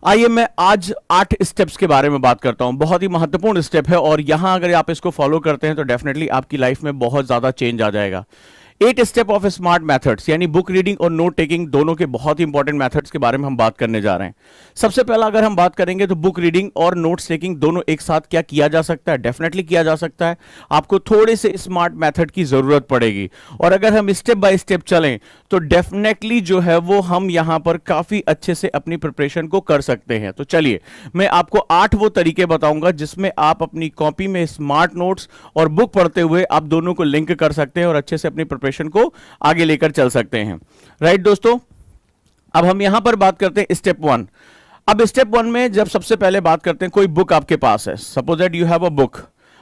आइए मैं आज 8 स्टेप्स के बारे में बात करता हूं। बहुत ही महत्वपूर्ण स्टेप है और यहां अगर आप इसको फॉलो करते हैं तो डेफिनेटली आपकी लाइफ में बहुत ज्यादा चेंज आ जाएगा। 8 स्टेप ऑफ स्मार्ट मेथड्स, यानी बुक रीडिंग और नोट टेकिंग दोनों के बहुत ही इंपॉर्टेंट मेथड्स के बारे में हम बात करने जा रहे हैं। सबसे पहला अगर हम बात करेंगे तो बुक रीडिंग और नोट्स टेकिंग दोनों एक साथ क्या किया जा सकता है? डेफिनेटली किया जा सकता है। आपको थोड़े से स्मार्ट मेथड की जरूरत पड़ेगी और अगर हम स्टेप बाय स्टेप चलें तो डेफिनेटली जो है वो हम यहां पर काफी अच्छे से अपनी प्रिपरेशन को कर सकते हैं। तो चलिए मैं आपको 8 वो तरीके बताऊंगा जिसमें आप अपनी कॉपी में स्मार्ट नोट्स और बुक पढ़ते हुए आप दोनों को लिंक कर सकते हैं और अच्छे से अपनी प्रिपरेशन को आगे लेकर चल सकते हैं। राइट दोस्तों, अब हम यहां पर बात करते हैं स्टेप 1। अब स्टेप 1 में जब सबसे पहले बात करते हैं, कोई बुक आपके पास है, suppose that you have a book,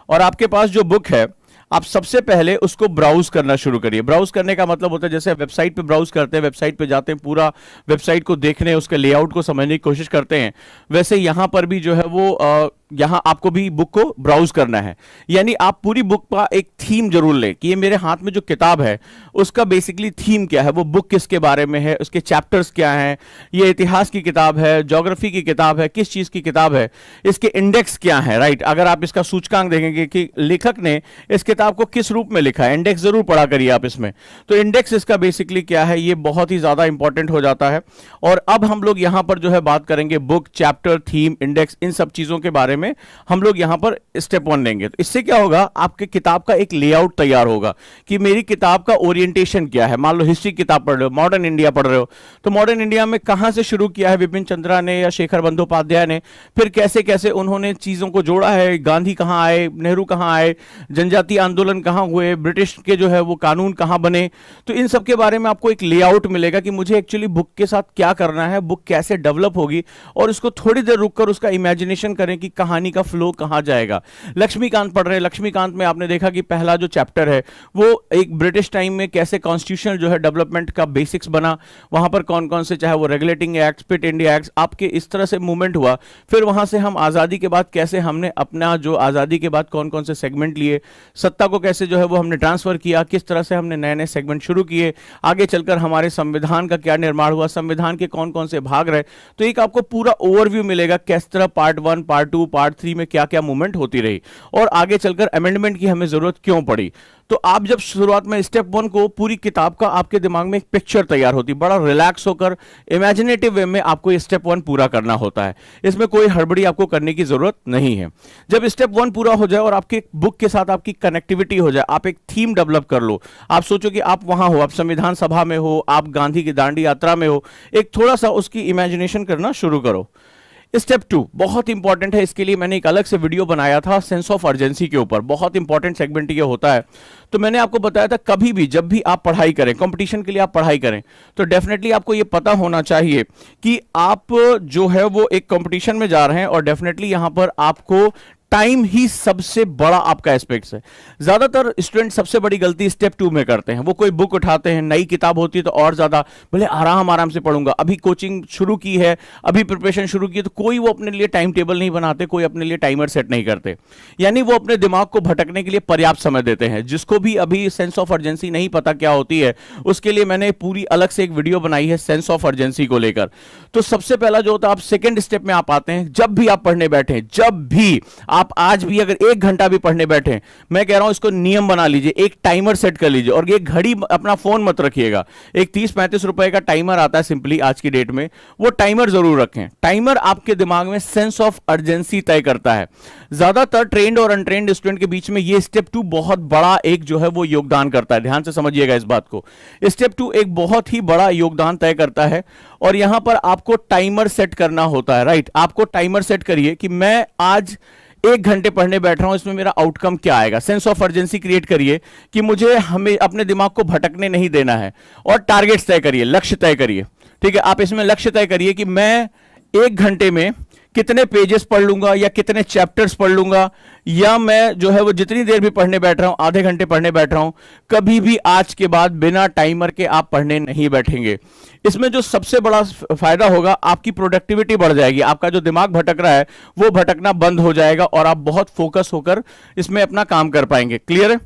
और आपके पास जो बुक है आप सबसे पहले उसको ब्राउज करना शुरू करिए। ब्राउज करने का मतलब होता है जैसे वेबसाइट पे ब्राउज करते हैं, वेबसाइट पे जाते हैं, पूरा वेबसाइट को देखने, उसके लेआउट को समझने की कोशिश करते हैं, वैसे यहां पर भी जो है वो यहां आपको भी बुक को ब्राउज करना है। यानी आप पूरी बुक का एक थीम जरूर लें कि ये मेरे हाथ में जो किताब है उसका बेसिकली थीम क्या है, वो बुक किसके बारे में है, उसके चैप्टर्स क्या हैं, ये इतिहास की किताब है, ज्योग्राफी की किताब है, किस चीज की किताब है, इसके इंडेक्स क्या है। राइट, अगर आप इसका सूचकांक देखेंगे कि लेखक ने इस किताब को किस रूप में लिखा है, इंडेक्स जरूर पढ़ा करिए आप इसमें। तो इंडेक्स इसका बेसिकली क्या है, ये बहुत ही ज्यादा इंपॉर्टेंट हो जाता है। और अब हम लोग यहां पर जो है बात करेंगे बुक, चैप्टर, थीम, इंडेक्स, इन सब चीजों के बारे में हम लोग यहां पर स्टेप 1 लेंगे। तो इससे क्या होगा, आपके किताब का एक लेआउट तैयार होगा कि मेरी किताब का ओरिएंटेशन क्या है। मान लो हिस्ट्री किताब पढ़ रहे हो, मॉडर्न इंडिया पढ़ रहे हो, तो मॉडर्न इंडिया में कहां से शुरू किया है विपिन चंद्रा ने या शेखर बंदोपाध्याय ने, फिर कैसे कैसे उन्होंने चीजों को जोड़ा है, गांधी कहां आए, नेहरू कहां आए, जनजातीय आंदोलन कहां हुए, ब्रिटिश के जो है वो कानून कहां बने। तो इन सब के बारे में आपको एक लेआउट मिलेगा कि मुझे एक्चुअली बुक के साथ क्या करना है, बुक कैसे डेवलप होगी, और उसको थोड़ी देर रुककर उसका इमेजिनेशन करें कि कहानी का फ्लो कहां जाएगा। लक्ष्मीकांत पढ़ रहे हैं, लक्ष्मीकांत में आपने देखा कि पहला जो चैप्टर है वो एक ब्रिटिश टाइम में कैसे कॉन्स्टिट्यूशन जो है डेवलपमेंट का बेसिक्स बना, वहां पर कौन कौन से, चाहे वो regulating act, fit India act, आपके इस तरह से मूवमेंट हुआ। फिर वहां से हम आजादी के बाद कैसे हमने अपना जो आजादी के बाद कौन कौन से सेगमेंट लिए, सत्ता को कैसे जो है वो हमने ट्रांसफर किया, किस तरह से हमने नए नए सेगमेंट शुरू किए, आगे चलकर हमारे संविधान का क्या निर्माण हुआ, संविधान के कौन कौन से भाग रहे। तो एक आपको पूरा ओवरव्यू मिलेगा किस तरह पार्ट 1, पार्ट 2, पार्ट 3 में क्या क्या मूवमेंट होती रही और आगे चलकर अमेंडमेंट की हमें जरूरत क्यों पड़ी। तो आप जब शुरुआत में स्टेप 1 को पूरी किताब का आपके दिमाग में एक पिक्चर तैयार होती, बड़ा रिलैक्स होकर इमेजिनेटिव वे में आपको स्टेप 1 पूरा करना होता है। इसमें कोई हड़बड़ी आपको करने की जरूरत नहीं है। जब स्टेप 1 पूरा हो जाए और आपके बुक के साथ आपकी कनेक्टिविटी हो जाए, आप एक थीम डेवलप कर लो, आप सोचो कि आप वहां हो, आप संविधान सभा में हो, आप गांधी की दांडी यात्रा में हो, एक थोड़ा सा उसकी इमेजिनेशन करना शुरू करो। स्टेप 2 बहुत इंपॉर्टेंट है, इसके लिए मैंने एक अलग से वीडियो बनाया था सेंस ऑफ अर्जेंसी के ऊपर, बहुत इंपॉर्टेंट सेगमेंट ये होता है। तो मैंने आपको बताया था कभी भी जब भी आप पढ़ाई करें, कंपटीशन के लिए आप पढ़ाई करें, तो डेफिनेटली आपको ये पता होना चाहिए कि आप जो है वो एक कंपटीशन में जा रहे हैं और डेफिनेटली यहां पर आपको टाइम ही सबसे बड़ा आपका एस्पेक्ट है। ज्यादातर स्टूडेंट सबसे बड़ी गलती स्टेप 2 में करते हैं, वो कोई बुक उठाते हैं, नई किताब होती है तो और ज्यादा भले आराम आराम से पढ़ूंगा, अभी कोचिंग शुरू की है, अभी प्रिपरेशन शुरू की है, तो कोई वो अपने लिए टाइम टेबल नहीं बनाते, कोई अपने लिए टाइमर सेट नहीं करते, यानी वो अपने दिमाग को भटकने के लिए पर्याप्त समय देते हैं। जिसको भी अभी सेंस ऑफ अर्जेंसी नहीं पता क्या होती है, उसके लिए मैंने पूरी अलग से एक वीडियो बनाई है सेंस ऑफ अर्जेंसी को लेकर। तो सबसे पहला जो होता है, आप सेकेंड स्टेप में आप आते हैं, जब भी आप पढ़ने बैठे, जब भी आप आज भी अगर 1 घंटा भी पढ़ने बैठे, मैं कह रहा हूं इसको नियम बना लीजिए, एक टाइमर सेट कर लीजिए। और ये घड़ी अपना फोन मत रखिएगा, एक 30-35 रुपए का टाइमर आता है सिंपली आज की डेट में, वो टाइमर जरूर रखें। टाइमर आपके दिमाग में सेंस ऑफ अर्जेंसी तय करता है। ज्यादातर ट्रेंड और अनट्रेंड स्टूडेंट के बीच में ये स्टेप 2 बहुत बड़ा एक जो है वो योगदान करता है। ध्यान से समझिएगा इस बात को, स्टेप 2 एक बहुत ही बड़ा योगदान तय करता है और यहां पर आपको टाइमर सेट करना होता है। राइट, आपको टाइमर सेट करिए कि मैं आज 1 घंटे पढ़ने बैठ रहा हूं, इसमें मेरा आउटकम क्या आएगा। सेंस ऑफ अर्जेंसी क्रिएट करिए कि मुझे हमें अपने दिमाग को भटकने नहीं देना है और टारगेट्स तय करिए, लक्ष्य तय करिए। ठीक है, आप इसमें लक्ष्य तय करिए कि मैं 1 घंटे में कितने पेजेस पढ़ लूंगा या कितने चैप्टर्स पढ़ लूंगा, या मैं जो है वो जितनी देर भी पढ़ने बैठ रहा हूं, आधे घंटे पढ़ने बैठ रहा हूं, कभी भी आज के बाद बिना टाइमर के आप पढ़ने नहीं बैठेंगे। इसमें जो सबसे बड़ा फायदा होगा, आपकी प्रोडक्टिविटी बढ़ जाएगी, आपका जो दिमाग भटक रहा है वो भटकना बंद हो जाएगा और आप बहुत फोकस होकर इसमें अपना काम कर पाएंगे। क्लियर है?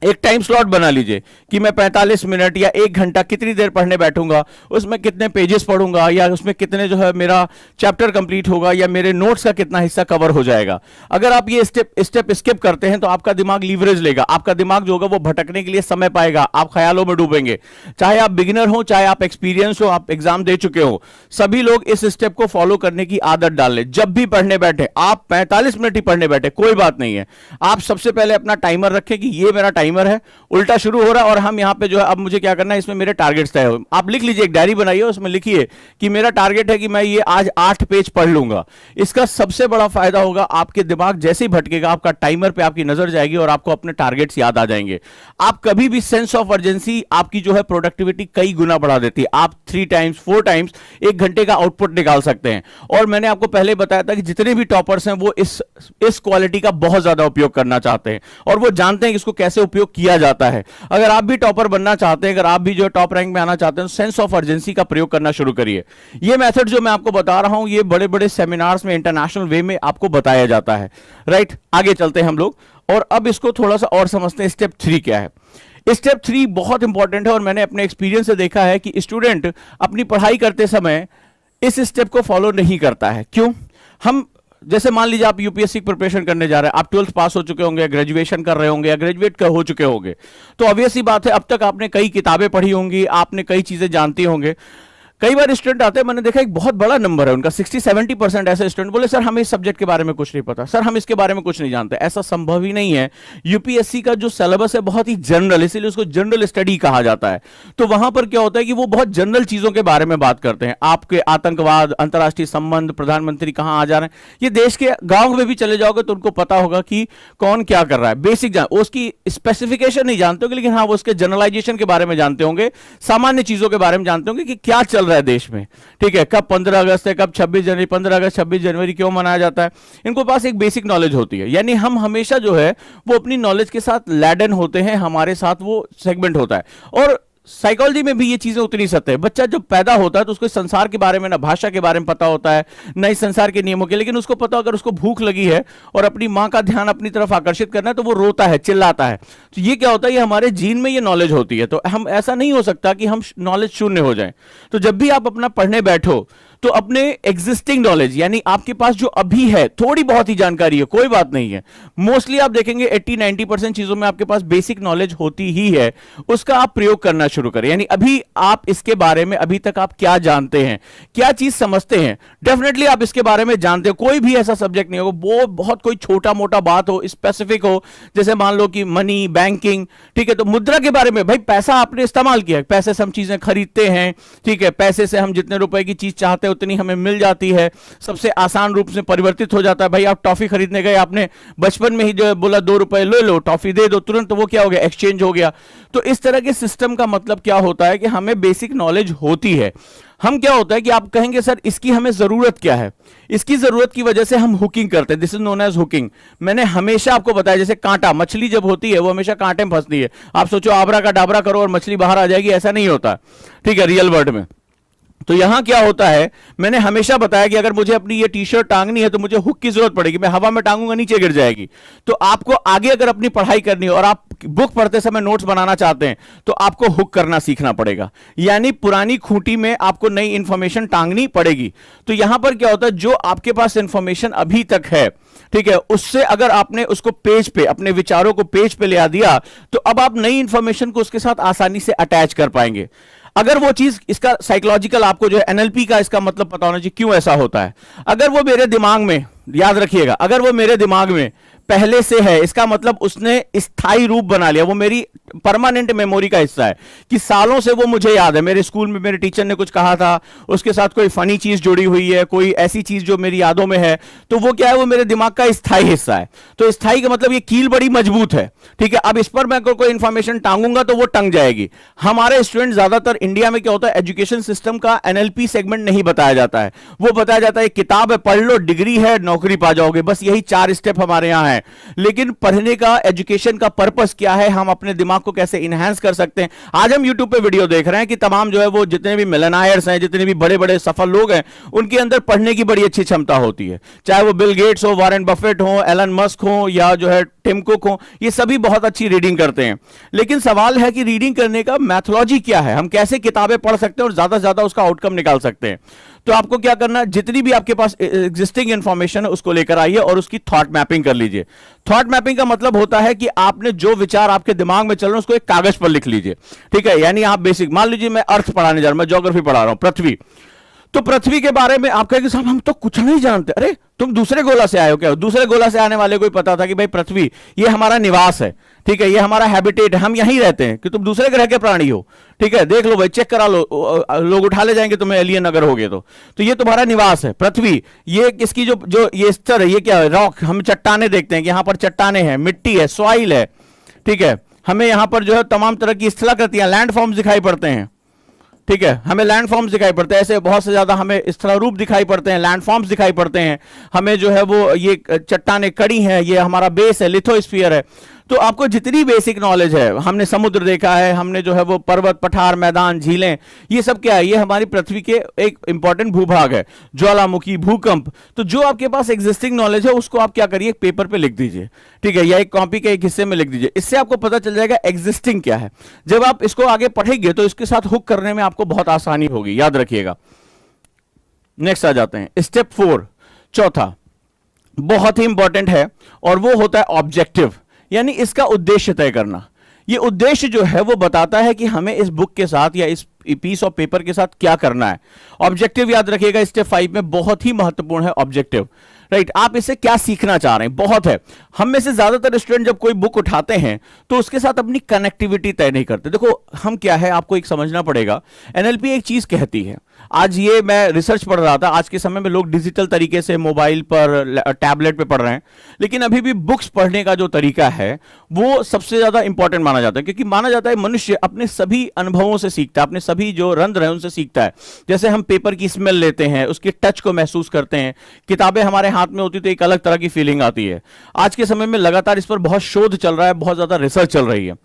एक टाइम स्लॉट बना लीजिए कि मैं 45 मिनट या 1 घंटा कितनी देर पढ़ने बैठूंगा, उसमें कितने पेजेस पढ़ूंगा, या उसमें कितने जो है मेरा चैप्टर कंप्लीट होगा, या मेरे नोट्स का कितना हिस्सा कवर हो जाएगा। अगर आप ये स्टेप स्किप करते हैं तो आपका दिमाग लीवरेज लेगा, आपका दिमाग जो होगा वो भटकने के लिए समय पाएगा, आप ख्यालों में डूबेंगे। चाहे आप बिगिनर हो, चाहे आप एक्सपीरियंस हो, आप एग्जाम दे चुके हो, सभी लोग इस स्टेप को फॉलो करने की आदत डाल लें। जब भी पढ़ने बैठे, आप 45 मिनट ही पढ़ने बैठे, कोई बात नहीं है, आप सबसे पहले अपना टाइमर रखें कि ये मेरा टाइमर है, उल्टा शुरू हो रहा है और हम यहां पे जो है अब मुझे क्या करना है, इसमें मेरे टारगेट्स तय हो। आप लिख लीजिए, एक डायरी बनाइए, उसमें लिखिए कि मेरा टारगेट है कि मैं ये आज 8 पेज पढ़ लूंगा। इसका सबसे बड़ा फायदा होगा, आपके दिमाग जैसे ही भटकेगा, आपका टाइमर पे आपकी नजर जाएगी और आपको अपने टारगेट्स याद आ जाएंगे। आप कभी भी सेंस ऑफ अर्जेंसी आपकी जो है प्रोडक्टिविटी कई गुना बढ़ा देती है। आप 3 टाइम्स 4 टाइम्स 1 घंटे का आउटपुट निकाल सकते हैं। और मैंने आपको पहले बताया था कि जितने भी टॉपर्स हैं वो इस क्वालिटी का बहुत ज्यादा उपयोग करना चाहते हैं और वो जानते हैं कि इसको कैसे उपयोग किया जाता है। अगर आप भी टॉपर बनना चाहते हैं, अगर आप भी जो टॉप रैंक में आना चाहते हैं, तो सेंस ऑफ अर्जेंसी का प्रयोग करना शुरू करिए। ये मेथड जो मैं आपको बता रहा हूं, ये बड़े बड़े सेमिनार्स में इंटरनेशनल वे में आपको बताया जाता है। राइट, आगे चलते हैं हम लोग और अब इसको थोड़ा सा और समझते हैं। स्टेप 3 क्या है? स्टेप 3 बहुत इंपॉर्टेंट है और मैंने अपने एक्सपीरियंस से देखा है कि स्टूडेंट अपनी पढ़ाई करते समय इस स्टेप को फॉलो नहीं करता है। क्यों? हम जैसे मान लीजिए आप यूपीएससी की प्रिपरेशन करने जा रहे हैं, आप 12th पास हो चुके होंगे, ग्रेजुएशन कर रहे होंगे या ग्रेजुएट हो चुके होंगे, तो ऑब्वियस सी बात है अब तक आपने कई किताबें पढ़ी होंगी, आपने कई चीजें जानती होंगे। कई बार स्टूडेंट आते हैं, मैंने देखा एक बहुत बड़ा नंबर है उनका, 60-70% ऐसे स्टूडेंट बोले सर हमें इस सब्जेक्ट के बारे में कुछ नहीं पता, सर हम इसके बारे में कुछ नहीं जानते। ऐसा संभव ही नहीं है। यूपीएससी का जो सिलेबस है बहुत ही जनरल, इसीलिए उसको जनरल स्टडी कहा जाता है। तो वहां पर क्या होता है कि वो बहुत जनरल चीजों के बारे में बात करते हैं। आपके आतंकवाद, अंतर्राष्ट्रीय संबंध, प्रधानमंत्री कहां आ जा रहे हैं, ये देश के गांव में भी चले जाओगे तो उनको पता होगा कि कौन क्या कर रहा है। बेसिक उसकी स्पेसिफिकेशन नहीं जानते होंगे, लेकिन हाँ वो उसके जनरलाइजेशन के बारे में जानते होंगे, सामान्य चीजों के बारे में जानते होंगे कि क्या चल रहा है देश में। ठीक है, कब 15 अगस्त है, कब 26 जनवरी, 15 अगस्त 26 जनवरी क्यों मनाया जाता है, इनको पास एक बेसिक नॉलेज होती है। यानी हम हमेशा जो है वो अपनी नॉलेज के साथ लैडन होते हैं, हमारे साथ वो सेगमेंट होता है। और साइकोलॉजी में भी ये चीजें उतनी सत्य है। बच्चा जब पैदा होता है तो उसको संसार के बारे में, ना भाषा के बारे में पता होता है, ना इस संसार के नियमों के, लेकिन उसको पता, अगर उसको भूख लगी है और अपनी मां का ध्यान अपनी तरफ आकर्षित करना है तो वो रोता है, चिल्लाता है। तो ये क्या होता है, ये हमारे जीन में ये नॉलेज होती है। तो हम ऐसा नहीं हो सकता कि हम नॉलेज शून्य हो जाए। तो जब भी आप अपना पढ़ने बैठो तो अपने एग्जिस्टिंग नॉलेज, यानी आपके पास जो अभी है, थोड़ी बहुत ही जानकारी है, कोई बात नहीं है, मोस्टली आप देखेंगे 80-90% चीजों में आपके पास बेसिक नॉलेज होती ही है, उसका आप प्रयोग करना शुरू करें। यानी अभी आप इसके बारे में अभी तक आप क्या जानते हैं, क्या चीज समझते हैं, डेफिनेटली आप इसके बारे में जानते हैं। कोई भी ऐसा सब्जेक्ट नहीं होगा, वो बहुत कोई छोटा मोटा बात हो, स्पेसिफिक हो, जैसे मान लो कि मनी, बैंकिंग, ठीक है, तो मुद्रा के बारे में, भाई पैसा आपने इस्तेमाल किया, पैसे से हम चीजें खरीदते हैं, ठीक है, पैसे से हम जितने रुपए की चीज चाहते हैं उतनी हमें मिल जाती है, सबसे आसान रूप से परिवर्तित हो जाता है। भाई आप टॉफी खरीदने गए, आपने बचपन में ही जो बोला 2 रुपए ले लो, टॉफी दे दो, तुरंत वो क्या हो गया, एक्सचेंज हो गया। तो इस तरह के सिस्टम का मतलब क्या होता है कि हमें बेसिक नॉलेज होती है। हम क्या होता है कि आप कहेंगे सर इसकी हमें जरूरत क्या है, इसकी जरूरत की वजह से हम हुकिंग करते हैं, this is known as hooking. मैंने हमेशा आपको बताया, जैसे कांटा, मछली जब होती है वो हमेशा कांटे में फंसती है। आप सोचो आबरा का डाबरा करो और मछली बाहर आ जाएगी, ऐसा नहीं होता, ठीक है, रियल वर्ल्ड में। तो यहां क्या होता है, मैंने हमेशा बताया कि अगर मुझे अपनी ये टी शर्ट टांगनी है तो मुझे हुक की जरूरत पड़ेगी, मैं हवा में टांगूंगा नीचे गिर जाएगी। तो आपको आगे अगर अपनी पढ़ाई करनी है और आप बुक पढ़ते समय नोट्स बनाना चाहते हैं तो आपको हुक करना सीखना पड़ेगा, यानी पुरानी खूंटी में आपको नई इंफॉर्मेशन टांगनी पड़ेगी। तो यहां पर क्या होता है, जो आपके पास इंफॉर्मेशन अभी तक है, ठीक है, उससे अगर आपने उसको पेज पे, अपने विचारों को पेज पे ले आ दिया तो अब आप नई इंफॉर्मेशन को उसके साथ आसानी से अटैच कर पाएंगे। अगर वो चीज, इसका साइकोलॉजिकल आपको जो है एनएलपी का इसका मतलब पता होना चाहिए क्यों ऐसा होता है। अगर वो मेरे दिमाग में, याद रखिएगा, अगर वो मेरे दिमाग में पहले से है, इसका मतलब उसने स्थायी रूप बना लिया, वो मेरी परमानेंट मेमोरी का हिस्सा है कि सालों से वो मुझे याद है, मेरे स्कूल में मेरे टीचर ने कुछ कहा था, उसके साथ कोई फनी चीज जुड़ी हुई है, कोई ऐसी चीज जो मेरी यादों में है, तो वो क्या है, वो मेरे दिमाग का स्थायी हिस्सा है। तो स्थायी का मतलब ये कील बड़ी मजबूत है, ठीक है। अब इस पर मैं कोई इंफॉर्मेशन टांगूंगा तो वो टंग जाएगी। हमारे स्टूडेंट ज्यादातर इंडिया में क्या होता है, एजुकेशन सिस्टम का एनएलपी सेगमेंट नहीं बताया जाता है, वो बताया जाता है किताब है, पढ़ लो, डिग्री है, नौकरी पा जाओगे, बस यही 4 स्टेप हमारे यहां है। लेकिन पढ़ने का, एजुकेशन का पर्पस क्या है, हम अपने दिमाग दिमाग को कैसे इनहेंस कर सकते हैं। आज हम यूट्यूब पे वीडियो देख रहे हैं कि तमाम जो है वो जितने भी मिलियनेयर्स हैं, जितने भी बड़े बड़े सफल लोग हैं, उनके अंदर पढ़ने की बड़ी अच्छी क्षमता होती है। चाहे वो बिल गेट्स हो, वॉरेन बफेट हो, एलन मस्क हो, या जो है टिम कुक हो, ये सभी बहुत अच्छी रीडिंग करते हैं। लेकिन सवाल है कि रीडिंग करने का मैथोलॉजी क्या है, हम कैसे किताबें पढ़ सकते हैं और ज्यादा से ज्यादा उसका आउटकम निकाल सकते हैं। तो आपको क्या करना है, जितनी भी आपके पास एग्जिस्टिंग इंफॉर्मेशन है उसको लेकर आइए और उसकी थॉट मैपिंग कर लीजिए। थॉट मैपिंग का मतलब होता है कि आपने जो विचार आपके दिमाग में चल रहे हैं उसको एक कागज पर लिख लीजिए। ठीक है, यानी आप बेसिक, मान लीजिए मैं अर्थ पढ़ाने जा रहा हूं, मैं ज्योग्राफी पढ़ा रहा हूं, पृथ्वी। तो पृथ्वी के बारे में आप कहेंगे साहब हम तो कुछ नहीं जानते। अरे तुम दूसरे गोला से आए हो क्या? दूसरे गोला से आने वाले को ही पता था कि भाई पृथ्वी ये हमारा निवास है, ठीक है, ये हमारा हैबिटेट है, हम यहीं रहते हैं। कि तुम दूसरे ग्रह के प्राणी हो, ठीक है, देख लो भाई, चेक करा लो, लोग उठा ले जाएंगे तुम्हें एलियन अगर हो गए तो ये तुम्हारा निवास है पृथ्वी। ये इसकी जो ये स्तर है, ये क्या है? रॉक। हम चट्टाने देखते हैं कि यहां पर चट्टाने हैं, मिट्टी है, सॉइल है, ठीक है। हमें यहां पर जो है तमाम तरह की स्थलाकृतियां, लैंड फॉर्म्स दिखाई पड़ते हैं, ठीक है, हमें लैंड फॉर्म्स दिखाई पड़ते हैं। ऐसे बहुत से ज्यादा हमें स्थलारूप दिखाई पड़ते हैं, लैंड फॉर्म्स दिखाई पड़ते हैं। हमें जो है वो ये चट्टाने कड़ी हैं, ये हमारा बेस है, लिथोस्फीयर है। तो आपको जितनी बेसिक नॉलेज है, हमने समुद्र देखा है, हमने जो है वो पर्वत, पठार, मैदान, झीलें, ये सब क्या है? ये हमारी पृथ्वी के एक इंपॉर्टेंट भूभाग है। ज्वालामुखी, भूकंप। तो जो आपके पास एग्जिस्टिंग नॉलेज है उसको आप क्या करिए, एक पेपर पे लिख दीजिए, ठीक है, या एक कॉपी के एक हिस्से में लिख दीजिए। इससे आपको पता चल जाएगा एग्जिस्टिंग क्या है। जब आप इसको आगे पढ़ेंगे तो इसके साथ हुक करने में आपको बहुत आसानी होगी, याद रखिएगा। नेक्स्ट आ जाते हैं, स्टेप 4, चौथा, बहुत ही इंपॉर्टेंट है, और वो होता है ऑब्जेक्टिव, यानी इसका उद्देश्य तय करना। ये उद्देश्य जो है वो बताता है कि हमें इस बुक के साथ या इस पीस ऑफ पेपर के साथ क्या करना है। ऑब्जेक्टिव याद रखिएगा, स्टेप 5 में बहुत ही महत्वपूर्ण है ऑब्जेक्टिव, राइट। आप इससे क्या सीखना चाह रहे हैं, बहुत है। हम में से ज्यादातर स्टूडेंट जब कोई बुक उठाते हैं तो उसके साथ अपनी कनेक्टिविटी तय नहीं करते। देखो हम क्या है, आपको एक समझना पड़ेगा। एनएलपी एक चीज कहती है, आज ये मैं रिसर्च पढ़ रहा था, आज के समय में लोग डिजिटल तरीके से मोबाइल पर, टैबलेट पे पढ़ रहे हैं, लेकिन अभी भी बुक्स पढ़ने का जो तरीका है वो सबसे ज्यादा इंपॉर्टेंट माना जाता है। क्योंकि माना जाता है मनुष्य अपने सभी अनुभवों से सीखता है, अपने सभी जो रंध्र हैं उनसे सीखता है। जैसे हम पेपर की स्मेल लेते हैं, उसके टच को महसूस करते हैं, किताबें हमारे हाथ में होती तो एक अलग तरह की फीलिंग आती है। आज के समय में लगातार इस पर बहुत शोध चल रहा है, बहुत ज्यादा रिसर्च चल रही है।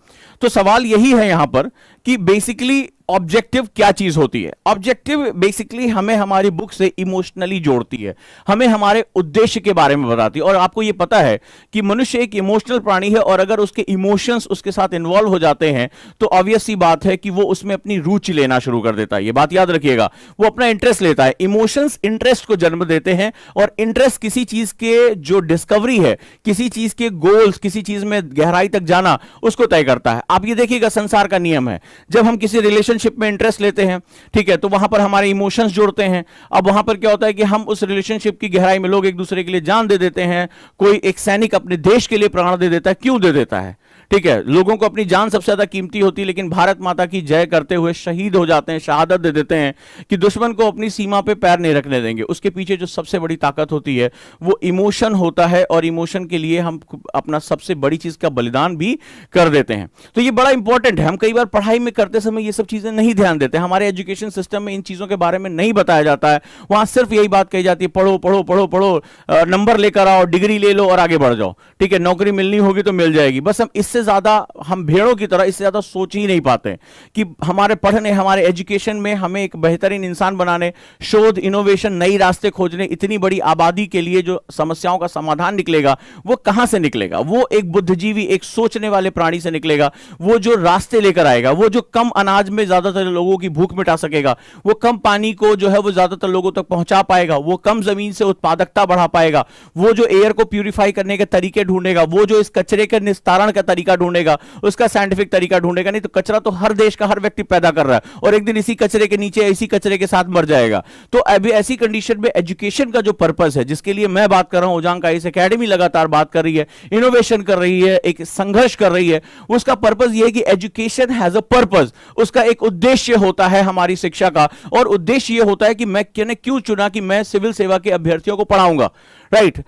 तो सवाल यही है यहां पर कि बेसिकली ऑब्जेक्टिव क्या चीज होती है। ऑब्जेक्टिव बेसिकली हमें हमारी बुक से इमोशनली जोड़ती है, हमें हमारे उद्देश्य के बारे में बताती है। और आपको यह पता है कि मनुष्य एक इमोशनल प्राणी है, और अगर उसके इमोशंस उसके साथ इन्वॉल्व हो जाते हैं तो ऑब्वियस सी बात है कि वो उसमें अपनी रुचि लेना शुरू कर देता है। ये बात याद रखिएगा, वो अपना इंटरेस्ट लेता है। इमोशंस इंटरेस्ट को जन्म देते हैं, और इंटरेस्ट किसी चीज के जो डिस्कवरी है, किसी चीज के गोल्स, किसी चीज में गहराई तक जाना, उसको तय करता है। आप ये देखिएगा, संसार का नियम है, जब हम किसी रिलेशनशिप में इंटरेस्ट लेते हैं, ठीक है, तो वहां पर हमारे इमोशंस जुड़ते हैं। अब वहां पर क्या होता है कि हम उस रिलेशनशिप की गहराई में लोग एक दूसरे के लिए जान दे देते हैं। कोई एक सैनिक अपने देश के लिए प्राण दे देता है, क्यों दे देता है? ठीक है, लोगों को अपनी जान सबसे ज्यादा कीमती होती है, लेकिन भारत माता की जय करते हुए शहीद हो जाते हैं, शहादत दे देते हैं कि दुश्मन को अपनी सीमा पे पैर नहीं रखने देंगे। उसके पीछे जो सबसे बड़ी ताकत होती है वो इमोशन होता है, और इमोशन के लिए हम अपना सबसे बड़ी चीज का बलिदान भी कर देते हैं। तो ये बड़ा इंपॉर्टेंट है। हम कई बार पढ़ाई में करते समय ये सब चीजें नहीं ध्यान देते, हमारे एजुकेशन सिस्टम में इन चीजों के बारे में नहीं बताया जाता है। वहां सिर्फ यही बात कही जाती है, पढ़ो पढ़ो पढ़ो पढ़ो, नंबर लेकर आओ, डिग्री ले लो और आगे बढ़ जाओ, ठीक है, नौकरी मिलनी होगी तो मिल जाएगी। बस हम इससे ज्यादा, हम भेड़ों की तरह इससे ज्यादा सोच ही नहीं पाते कि हमारे पढ़ने, हमारे एजुकेशन में हमें एक बेहतरीन इंसान बनाने, शोध, इनोवेशन, नई रास्ते खोजने, इतनी बड़ी आबादी के लिए जो समस्याओं का समाधान निकलेगा वो कहां से निकलेगा? वो एक बुद्धिजीवी, एक सोचने वाले प्राणी से निकलेगा। वो जो रास्ते लेकर आएगा, वो जो कम अनाज में ज्यादातर लोगों की भूख मिटा सकेगा, वो कम पानी को जो है वो ज्यादातर लोगों तक पहुंचा पाएगा, वो कम जमीन से उत्पादकता बढ़ा पाएगा, वो जो एयर को प्यूरिफाई करने के तरीके ढूंढेगा, वो जो इस कचरे के निस्तारण का तरीका ढूंढेगा, उसका साइंटिफिक तरीका ढूंढेगा। नहीं तो कचरा तो हर देश का हर व्यक्ति पैदा कर रहा है, और एक दिन इसी कचरे के नीचे, इसी कचरे के साथ मर जाएगा। तो अभी ऐसी कंडीशन में एजुकेशन का जो पर्पस है, जिसके लिए मैं बात कर रहा हूं, उजांग आईएएस एकेडमी लगातार बात कर रही है, इनोवेशन कर रही है, एक संघर्ष कर रही है, उसका पर्पस यह है कि एजुकेशन हैज अ पर्पस। उसका एक उद्देश्य होता है हमारी शिक्षा का, और उद्देश्य यह होता है कि मैं क्यों चुना कि मैं सिविल सेवा के अभ्यर्थियों को पढ़ाऊंगा, राइट।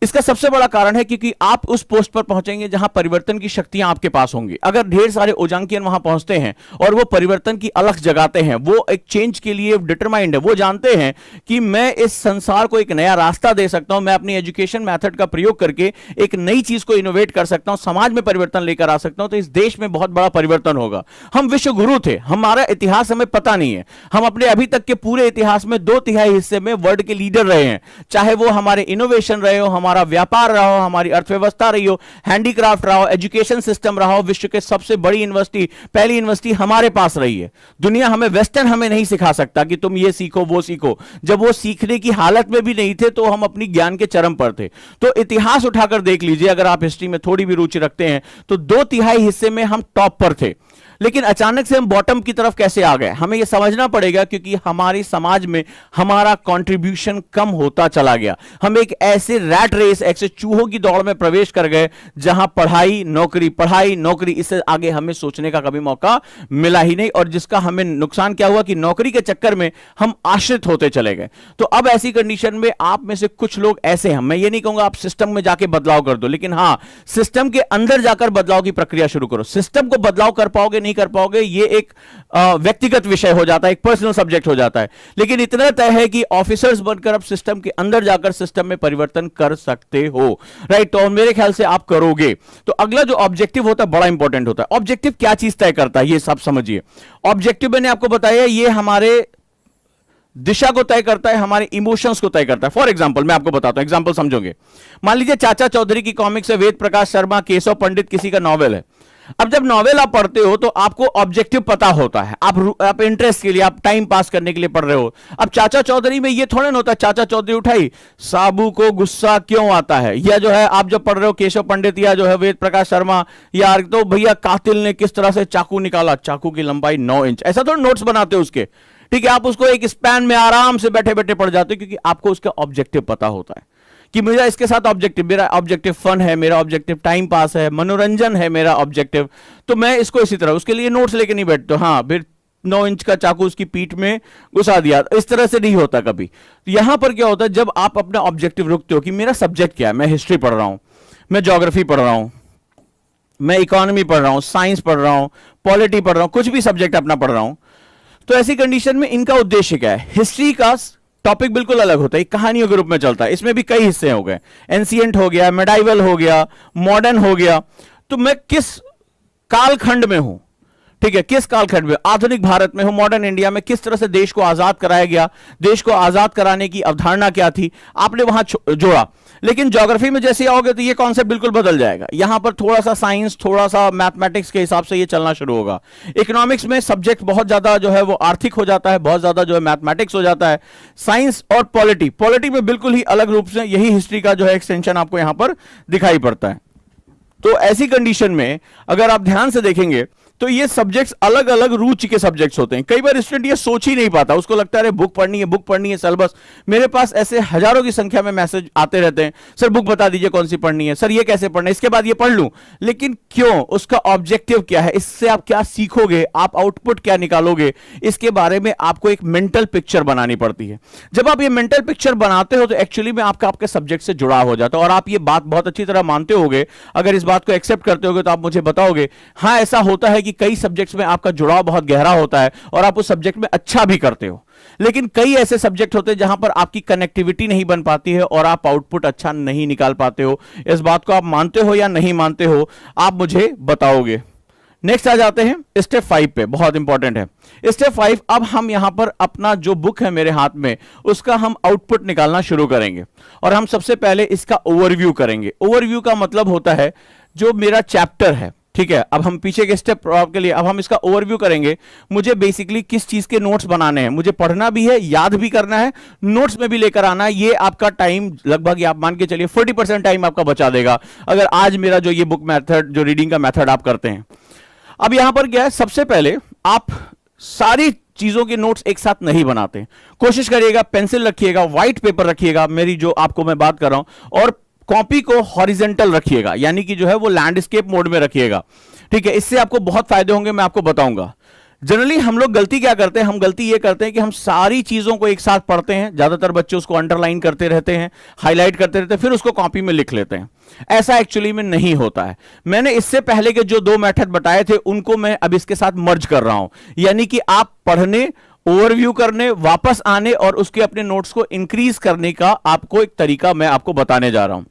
इसका सबसे बड़ा कारण है क्योंकि आप उस पोस्ट पर पहुंचेंगे जहां परिवर्तन की शक्तियां आपके पास होंगी। अगर ढेर सारे उजांकियन वहां पहुंचते हैं और वो परिवर्तन की अलख जगाते हैं, वो एक चेंज के लिए डिटरमाइंड है, वो जानते हैं कि मैं इस संसार को एक नया रास्ता दे सकता हूं, मैं अपनी एजुकेशन मेथड का प्रयोग करके एक नई चीज को इनोवेट कर सकता हूं, समाज में परिवर्तन लेकर आ सकता हूं, तो इस देश में बहुत बड़ा परिवर्तन होगा। हम विश्व गुरु थे, हमारा इतिहास हमें पता नहीं है, हम अपने अभी तक के पूरे इतिहास में 2/3 हिस्से में वर्ल्ड के लीडर रहे हैं, चाहे वो हमारे इनोवेशन रहे हो, हमारा व्यापार रहा हो, हमारी अर्थव्यवस्था रही हो, हैंडीक्राफ्ट रहा हो, एजुकेशन सिस्टम रहा हो, विश्व के सबसे बड़ी यूनिवर्सिटी, पहली यूनिवर्सिटी हमारे पास रही है। दुनिया हमें वेस्टर्न हमें नहीं सिखा सकता कि तुम ये सीखो वो सीखो, जब वो सीखने की हालत में भी नहीं थे तो हम अपनी ज्ञान के चरम पर थे। तो इतिहास उठाकर देख लीजिए, अगर आप हिस्ट्री में थोड़ी भी रुचि रखते हैं तो 2/3 हिस्से में हम टॉप पर थे, लेकिन अचानक से हम बॉटम की तरफ कैसे आ गए, हमें यह समझना पड़ेगा। क्योंकि हमारी समाज में हमारा कंट्रीब्यूशन कम होता चला गया, हम एक ऐसे रैट रेस, ऐसे चूहों की दौड़ में प्रवेश कर गए जहां पढ़ाई नौकरी, इससे आगे हमें सोचने का कभी मौका मिला ही नहीं। और जिसका हमें नुकसान क्या हुआ कि नौकरी के चक्कर में हम आश्रित होते चले गए। तो अब ऐसी कंडीशन में आप में से कुछ लोग ऐसे हैं, मैं ये नहीं कहूंगा आप सिस्टम में जाके बदलाव कर दो, लेकिन हां, सिस्टम के अंदर जाकर बदलाव की प्रक्रिया शुरू करो। सिस्टम को बदलाव कर पाओगे नहीं कर पाओगे, ये एक व्यक्तिगत विषय हो जाता है, एक पर्सनल सब्जेक्ट हो जाता है, लेकिन इतना तय है कि ऑफिसर्स बनकर अब सिस्टम के अंदर जाकर सिस्टम में परिवर्तन कर सकते हो, राइट। तो मेरे ख्याल से आप करोगे। तो अगला जो ऑब्जेक्टिव होता है बड़ा इंपॉर्टेंट होता है। ऑब्जेक्टिव क्या चीज तय करता है, ये सब समझिए। ऑब्जेक्टिव मैंने आपको बताया, ये हमारे दिशा को तय करता है, हमारे इमोशंस को तय करता है। फॉर एग्जांपल मैं आपको बताता हूं, एग्जांपल समझोगे। मान लीजिए चाचा चौधरी की कॉमिक्स है, वेद प्रकाश शर्मा, केशव पंडित किसी का नॉवेल है। अब जब नॉवेल आप पढ़ते हो तो आपको ऑब्जेक्टिव पता होता है, आप इंटरेस्ट के लिए, आप टाइम पास करने के लिए पढ़ रहे हो। अब चाचा चौधरी में ये थोड़ा ना होता चाचा चौधरी उठाई साबू को गुस्सा क्यों आता है, या जो है आप जब पढ़ रहे हो केशव पंडित या जो है वेद प्रकाश शर्मा, या तो भैया कातिल ने किस तरह से चाकू निकाला, चाकू की लंबाई 9 इंच, ऐसा थोड़ा नोट्स बनाते हो उसके, ठीक है। आप उसको एक स्पैन में आराम से बैठे बैठे पढ़ जाते हो, क्योंकि आपको उसका ऑब्जेक्टिव पता होता है कि मेरा इसके साथ ऑब्जेक्टिव, मेरा ऑब्जेक्टिव फन है, मेरा ऑब्जेक्टिव टाइम पास है, मनोरंजन है मेरा ऑब्जेक्टिव, तो मैं इसको इसी तरह उसके लिए नोट्स लेके नहीं बैठता। हाँ, फिर 9 इंच का चाकू उसकी पीठ में घुसा दिया, इस तरह से नहीं होता कभी। यहां पर क्या होता है, जब आप अपना ऑब्जेक्टिव रुकते हो कि मेरा सब्जेक्ट क्या है, मैं हिस्ट्री पढ़ रहा हूं, मैं ज्योग्राफी पढ़ रहा हूं, मैं इकोनॉमी पढ़ रहा हूं, साइंस पढ़ रहा हूं, पॉलिटी पढ़ रहा हूं, कुछ भी सब्जेक्ट अपना पढ़ रहा हूं, तो ऐसी कंडीशन में इनका उद्देश्य क्या है। हिस्ट्री का टॉपिक बिल्कुल अलग होता है, कहानियों के रूप में चलता है, इसमें भी कई हिस्से हो गए, एंशिएंट हो गया, मेडाइवल हो गया, मॉडर्न हो गया। तो मैं किस कालखंड में हूं, ठीक है, किस कालखंड में, आधुनिक भारत में हूं, मॉडर्न इंडिया में, किस तरह से देश को आजाद कराया गया, देश को आजाद कराने की अवधारणा क्या थी, आपने वहां जोड़ा। लेकिन ज्योग्राफी में जैसे आओगे तो ये कॉन्सेप्ट बिल्कुल बदल जाएगा, यहां पर थोड़ा सा साइंस, थोड़ा सा मैथमेटिक्स के हिसाब से ये चलना शुरू होगा। इकोनॉमिक्स में सब्जेक्ट बहुत ज्यादा जो है वो आर्थिक हो जाता है, बहुत ज्यादा जो है मैथमेटिक्स हो जाता है। साइंस और पॉलिटी में बिल्कुल ही अलग रूप से यही हिस्ट्री का जो है एक्सटेंशन आपको यहां पर दिखाई पड़ता है। तो ऐसी कंडीशन में अगर आप ध्यान से देखेंगे तो ये सब्जेक्ट्स अलग अलग रुचि के सब्जेक्ट्स होते हैं। कई बार स्टूडेंट ये सोच ही नहीं पाता, उसको लगता है बुक पढ़नी है सिलेबस। मेरे पास ऐसे हजारों की संख्या में मैसेज आते रहते हैं, सर बुक बता दीजिए कौन सी पढ़नी है, सर ये कैसे पढ़ना है, इसके बाद ये पढ़ लूं। लेकिन क्यों, उसका ऑब्जेक्टिव क्या है, इससे आप क्या सीखोगे, आप आउटपुट क्या निकालोगे, इसके बारे में आपको एक मेंटल पिक्चर बनानी पड़ती है। जब आप ये मेंटल पिक्चर बनाते हो तो एक्चुअली में आपका आपके सब्जेक्ट से जुड़ाव हो जाता है। और आप ये बात बहुत अच्छी तरह मानते होगे, अगर इस बात को एक्सेप्ट करते होगे तो आप मुझे बताओगे हाँ ऐसा होता है कि कई सब्जेक्ट्स में आपका जुड़ाव बहुत गहरा होता है और आप उस सब्जेक्ट में अच्छा भी करते हो। लेकिन कई ऐसे सब्जेक्ट होते हैं जहां पर आपकी कनेक्टिविटी नहीं बन पाती है और आप आउटपुट अच्छा नहीं निकाल पाते हो। इस बात को आप मानते हो या नहीं मानते हो, आप मुझे बताओगे। नेक्स्ट आ जाते हैं स्टेप 5 पे, बहुत इंपॉर्टेंट है स्टेप 5। अब हम यहां पर अपना जो बुक है मेरे हाथ में उसका हम आउटपुट निकालना शुरू करेंगे और हम सबसे पहले इसका ओवरव्यू करेंगे। ओवरव्यू का मतलब होता है जो मेरा चैप्टर है, ठीक है। अब हम पीछे के स्टेप के लिए अब हम इसका ओवरव्यू करेंगे। मुझे बेसिकली किस चीज के नोट्स बनाने हैं, मुझे पढ़ना भी है, याद भी करना है, नोट्स में भी लेकर आना है। ये आपका टाइम लगभग आप मान के चलिए 40% टाइम आपका बचा देगा अगर आज मेरा जो ये बुक मेथड, जो रीडिंग का मेथड आप करते हैं। अब यहां पर क्या है, सबसे पहले आप सारी चीजों के नोट्स एक साथ नहीं बनाते। कोशिश करिएगा पेंसिल रखिएगा, व्हाइट पेपर रखिएगा, मेरी जो आपको मैं बात कर रहा हूं, और कॉपी को हॉरिजेंटल रखिएगा, यानी कि जो है वो लैंडस्केप मोड में रखिएगा, ठीक है। इससे आपको बहुत फायदे होंगे, मैं आपको बताऊंगा। जनरली हम लोग गलती क्या करते हैं, हम गलती ये करते हैं कि हम सारी चीजों को एक साथ पढ़ते हैं, ज्यादातर बच्चे उसको अंडरलाइन करते रहते हैं, हाईलाइट करते रहते हैं, फिर उसको कॉपी में लिख लेते हैं। ऐसा एक्चुअली में नहीं होता है। मैंने इससे पहले के जो 2 मेथड बताए थे उनको मैं अब इसके साथ मर्ज कर रहा हूं, यानी कि आप पढ़ने, ओवरव्यू करने, वापस आने और उसके अपने नोट्स को इंक्रीज करने का आपको एक तरीका मैं आपको बताने जा रहा हूं।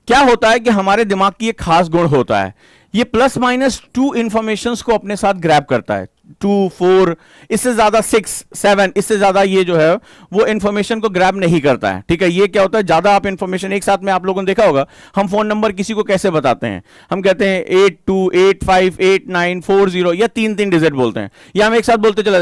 क्या होता है कि हमारे दिमाग की एक खास गुण होता है, ये प्लस माइनस 2 इंफॉर्मेशंस को अपने साथ ग्रैब करता है, 2, 4, इससे ज्यादा 6, 7, इससे ज्यादा ये जो है वो इंफॉर्मेशन को ग्रैब नहीं करता है। ठीक है, ये क्या होता है, ज्यादा आप इंफॉर्मेशन एक साथ में, आप लोगों ने देखा होगा हम फोन नंबर किसी को कैसे बताते हैं, हम कहते हैं 82858940 या 3 डिजिट बोलते हैं, या हम एक साथ बोलते चला